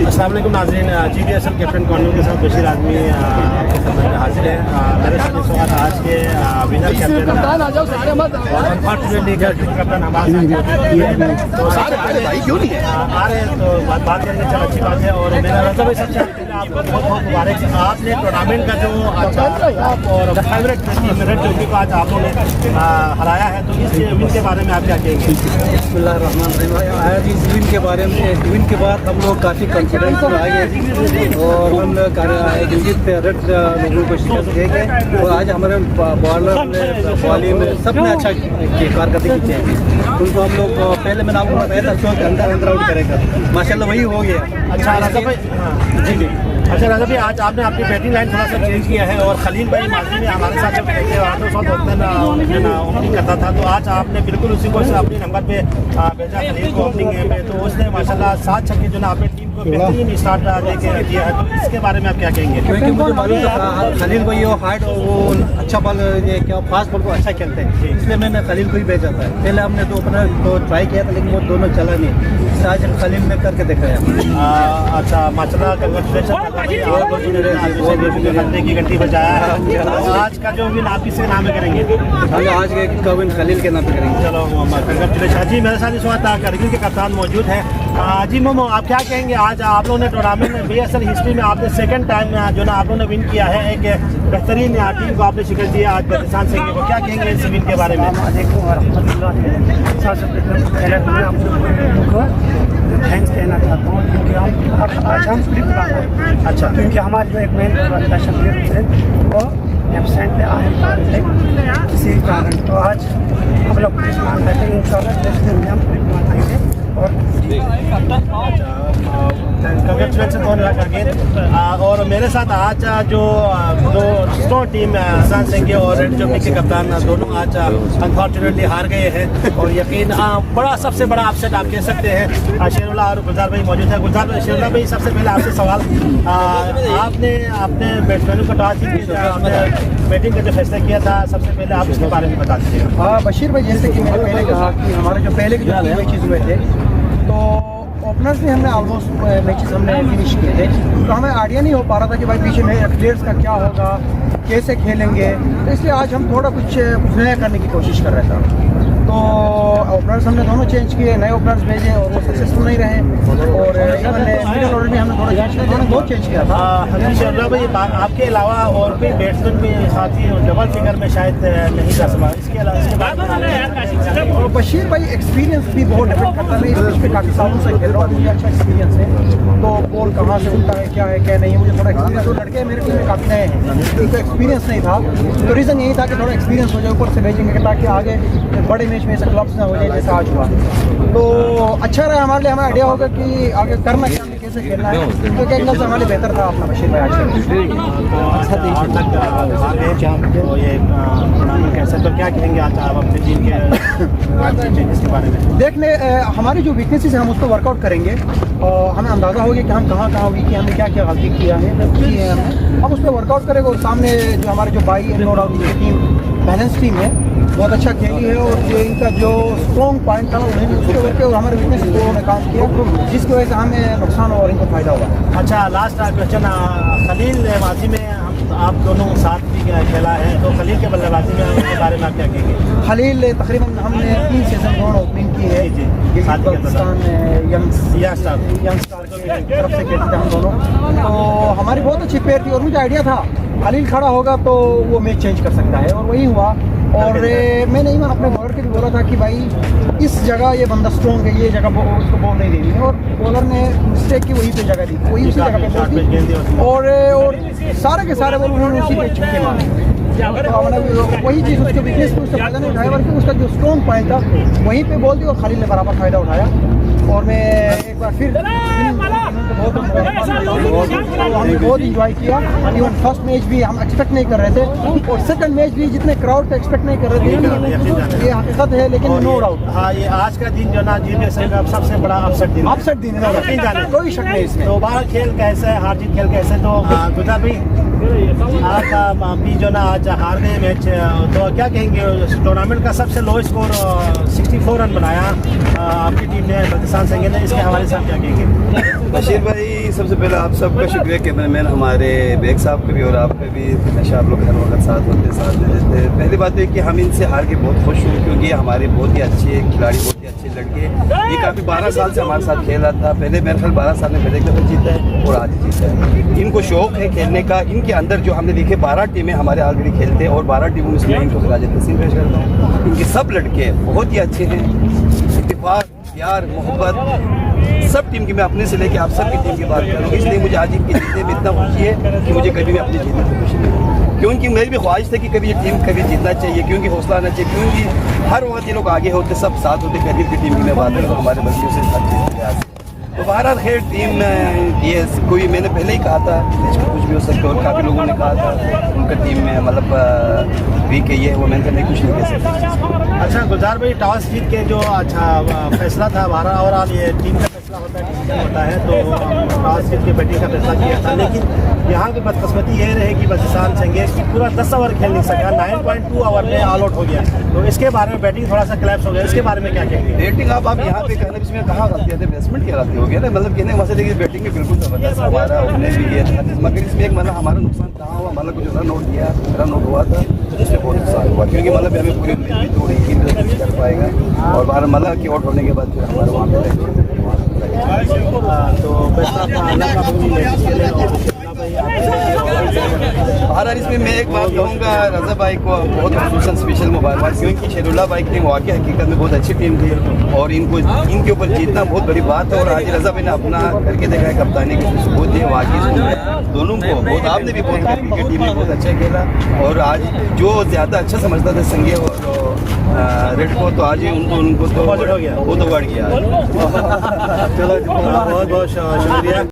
अस्सलाम वालेकुम नाज़रीन, GDSL कैप्टन कॉर्नर के साथ बशीर आजमी आपके सामने हाजिर है। मेरे साथ इस वक्त आज के विनर कैप्टन और अनफॉर्चुनेटली कैप्टन हमारे साथ तो सबसे पहले आ रहे हैं तो बात करने चल अच्छी बात है। और मेरा रजा भाई सबसे पहले आपको बहुत बहुत मुबारक। आपने टूर्नामेंट का जो और फेवरेट टीम रेड चौकी को आज आप लोगों ने हराया है, तो इस विन के बारे में आप क्या कहेंगे? बिस्मिल्लाहिर्रहमानिर्रहीम। आज इस विन के बारे में विन के बाद हम लोग काफ़ी कॉन्फिडेंस में आए और हम गिलगित रेड लोगों को शिकस्त देंगे। और आज हमारे बॉलर ने बॉलिंग में सबने अच्छा कारकर्दगी की है। उनको हम लोग पहले मैंने आपको बताया था शो के अंदर आउट करेगा, माशाल्लाह वही हो गया। अच्छा रजा भाई, जी जी। अच्छा रजा भाई, आज आपने अपनी बैटिंग लाइन थोड़ा सा चेंज किया है और खलील भाई माजी में हमारे साथ जब खेलते आते उस वक्त ओपनिंग करता था, तो आज आपने बिल्कुल उसी को अपने नंबर पे भेजा खलील को ओपनिंग में, तो उसने माशाल्लाह 7 छक्के जो ना अपने टीम को बेहतरीन स्टार्ट देके दिया है। तो इसके बारे में आप क्या कहेंगे? क्योंकि मुझे मालूम था खलील भाई वो हार्ड और वो अच्छा बॉल क्या फास्ट बॉल को अच्छा खेलते हैं, इसलिए मैंने खलील को ही भेजा था। पहले हमने तो अपना तो ट्राई किया था लेकिन वो दोनों चला नहीं, आज खलील ने करके दिखाया। अच्छा माशाल्लाह, कंग्रेचुलेशन की घंटी बजाया है। आज का जो विन आप किसके नाम पे करेंगे? हम आज के विन खलील के नाम पे करेंगे। चलो कंग्रेचुलेशन जी। मेरे साथ इस वक्त करगिल के कप्तान मौजूद हैं। जी मोमो, आप क्या कहेंगे? आज आप लोगों ने टूर्नामेंट में BSL हिस्ट्री में आपने सेकंड टाइम जो ना आप लोगों ने विन किया है, एक बेहतरीन टीम को आपने शिकस्त दिया आज पाकिस्तान से, को क्या कहेंगे इस विन के बारे में? थैंक्स कहना चाहता हूँ क्योंकि हम आज हम अच्छा क्योंकि हमारे जो एक मेन शब्द थे वो एबसेंट आए किसी कारण, तो आज हम लोग मान रहे थे इंशाल्लाह हम आएंगे। और कंग्रेचुलेशन और मेरे साथ आज जो स्ट्रॉन्ग टीम हसन सिंह और रेड चौकी के कप्तान दोनों आज अनफॉर्चुनेटली हार गए हैं। और यकीन बड़ा सबसे बड़ा अपसेट आप कह सकते हैं। शेरुल्लाह और गुलजार भाई मौजूद है। गुलजार शेरुल्लाह भाई, सबसे पहले आपसे सवाल, आपने अपने बैट्समैनों को टॉस जीत के आपने बैटिंग का जो फैसला किया था, सबसे पहले आप इसके बारे में बता दीजिए। हाँ बशीर भाई, जैसे कि मैंने पहले कहा कि हमारे जो पहले के जो मैचेस हुए थे तो ओपनर्स में हमने ऑलमोस्ट मैचेस हमने फिनिश किए थे, तो हमें आइडिया नहीं हो पा रहा था कि भाई पीछे में प्लेयर्स का क्या होगा, कैसे खेलेंगे, तो इसलिए आज हम थोड़ा कुछ नया करने की कोशिश कर रहे थे। तो ओपनर्स हमने दोनों चेंज किए, नए ओपनर्स भेजे और वो सक्सेसफुल नहीं रहे। और मिडिल ऑर्डर में हमने थोड़ा बहुत चेंज किया था। शेरुल्लाह भाई, आपके अलावा और कोई बैट्समैन भी साथी डबल फिगर में शायद नहीं जा सका, इसके अलावा और बशीर भाई एक्सपीरियंस भी बहुत डिपेंड करता है। इस बीच में काफ़ी सालों से खेल रहा हूँ, मुझे अच्छा एक्सपीरियंस है, तो बॉल कहाँ से उठता है, क्या है क्या नहीं, मुझे थोड़ा एक्सपीरियंस। और लड़के मेरे टीम में काफ़ी नए हैं, उनको एक्सपीरियंस नहीं था, तो रीज़न यही था कि थोड़ा एक्सपीरियंस हो जाए, ऊपर से भेजेंगे ताकि आगे बड़े मैच में ऐसे क्लब्स ना हो जाए जैसा आज हुआ। तो अच्छा रहा हमारे लिए, हमें आइडिया होगा कि आगे करना क्या, कैसे खेलना है, तो क्या लफ्ज़ हमारे बेहतर था अपना बशीर भाई आज कैसे, तो क्या कहेंगे आज आप अपनी टीम के इसके बारे में? देखने हमारी जो वीकनेसेस है हम उसको वर्कआउट करेंगे और हमें अंदाज़ा हो गया कि हम कहाँ वीक है, हमने क्या क्या गलती किया है, हम उस पर वर्कआउट करेंगे। और सामने जो हमारे जो बाई नो डाउट उनकी टीम बैलेंस टीम है, बहुत अच्छा खेली है और जो इनका जो स्ट्रॉन्ग पॉइंट था उन्हें उसके करके और हमारे वीकनेस को उन्होंने काम किया, जिसकी वजह से हमें नुकसान और इनको फ़ायदा हुआ। अच्छा लास्ट क्वेश्चन, खलील माजी में आप दोनों साथ भी खेला है, तो खलील के बल्लेबाजी में उनके बारे में आप क्या कहेंगे? खलील तकरीबन हमने 3 सीज़न दोनों ओपनिंग की है, पाकिस्तान यंगस्टार की तरफ से खेलते हैं हम दोनों, तो हमारी बहुत अच्छी पेयर थी और मुझे आइडिया था खलील खड़ा होगा तो वो मैच चेंज कर सकता है और वही हुआ। और मैंने ईमान अपने बॉलर के भी बोला था कि भाई इस जगह ये बंदा स्ट्रॉन्ग है, ये जगह उसको बॉल नहीं देनी है, और बॉलर ने मिस्टेक की, वहीं पे जगह दी, वही उसी जगह पे बॉल दी और सारे के सारे बॉल उन्होंने उसी पे छक्के मारे। तो हमने वही चीज़ उसके वीकनेस पे उसका फ़ायदा नहीं उठाया, बल्कि उसका जो स्ट्रॉन्ग पॉइंट था वहीं पे बॉल दी और खलील ने बराबर फ़ायदा उठाया। और मैं एक बार फिर हमने बहुत इंजॉय किया। इवन फर्स्ट मैच भी हम एक्सपेक्ट नहीं कर रहे थे और सेकंड मैच भी जितने क्राउड का एक्सपेक्ट नहीं कर रहे थे, ये हकीकत है, लेकिन नो डाउट। हाँ, ये आज का दिन जो ना GDSL का सबसे बड़ा अपसेट दिन है, कोई शक नहीं इसमें। तो बाहर खेल कैसे है, हार जीत खेल कैसे, तो गुलजार भाई आज भी जो ना आज हार गए मैच, तो क्या कहेंगे? टूर्नामेंट का सबसे लो स्कोर 64 रन बनाया आपकी टीम ने, पाकिस्तान संघ ने, इसके हवाले से आप क्या कहेंगे? बशीर भाई, सबसे पहले आप सबका शुक्रिया, कैमरामैन हमारे बेग साहब का भी और आपका भी, हमेशा आप लोग हर वक्त साथ होते साथ देते। पहली बात है कि हम इनसे हार के बहुत खुश हुए, क्योंकि ये हमारे बहुत ही अच्छे खिलाड़ी, बहुत ही अच्छे लड़के। ये काफ़ी 12 साल से हमारे साथ खेल रहा था, पहले मेरे ख्याल 12 साल में पहले दफा जीता है और आज जीता है। इनको शौक है खेलने का, इनके अंदर जो हमने देखे 12 टीमें हमारे ऑलरेडी खेलते हैं और 12 टीमों में मैं इनको खिलाड़ी तहसीन पेश करता हूँ। इनके सब लड़के बहुत ही अच्छे हैं, इत्तेफाक, प्यार, मोहब्बत सब टीम की, मैं अपने से लेके आप सब की टीम की बात करूँ। इसलिए मुझे आज इनकी जीतने में इतना खुशी है कि मुझे कभी भी अपनी जीतने में खुशी नहीं है, क्योंकि मेरी भी ख्वाहिश थी कि कभी ये टीम कभी जीतना चाहिए, क्योंकि हौसला आना चाहिए, क्योंकि हर वक्त ये लोग आगे होते, सब साथ होते। करीब की टीम की मैं बात करूँ, हमारे बच्चों से साथ जीतते। तो बहरहाल खैर टीम ये कोई, मैंने पहले ही कहा था मैच में कुछ भी हो सकता है, और काफ़ी लोगों ने कहा था उनका टीम में मतलब वीक है ये वो, मैंने कहा नहीं कुछ नहीं कह सकता। अच्छा गुलजार भाई, टॉस जीत के जो अच्छा फैसला था हमारा, ओवरऑल ये टीम का फैसला होता है, डिसीजन होता है, तो टॉस जीत के बैटिंग का फैसला किया था। लेकिन यहाँ की बदकिस्मती ये रहे कि बसिसान चंगेज पूरा 10 ओवर खेल नहीं सका, 9.2 ओवर में ऑल आउट हो गया। तो इसके बारे में बैटिंग थोड़ा सा क्लैप्स हो गया, इसके बारे में क्या कहेंगे? बैटिंग आप यहाँ पे कहना, इसमें कहा गलती है, बेसमेंट की गलती हो गया ना, मतलब कहने का मसला है कि बैटिंग में बिल्कुल ज़बरदस्त हमारा उन्होंने भी ये था, मगर इसमें एक मतलब हमारा नुकसान कहाँ हुआ, मतलब कुछ रन आउट दिया, रन आउट हुआ था, इसमें बहुत नुकसान हुआ, क्योंकि मतलब हमें पूरी उम्मीद भी थोड़ी की कर पाएगा, और बाहर मतलब कि आउट होने के बाद फिर हमारे वहाँ पे तो बेस्ट ऑफ अल्लाह का पूरी मैच के लिए। बहरहाल इसमें मैं एक बात कहूँगा, रज़ा भाई को बहुत खसूसन स्पेशल मुबारक, क्योंकि शेरुल्ला भाई की टीम वाकई हकीकत में बहुत अच्छी टीम थी, और इनको इनके ऊपर जीतना बहुत बड़ी बात है। और आज रज़ा भाई ने अपना करके देखा है, कप्तानी के सबूत दिए वाकई दोनों को बहुत, आपने भी बहुत क्रिकेट टीम में बहुत अच्छा खेला, और आज जो ज़्यादा अच्छा समझता था संगे और रेड को, तो आज ही उनको तो हो गया, वो तो बढ़ गया। चलो बहुत बहुत शुक्रिया।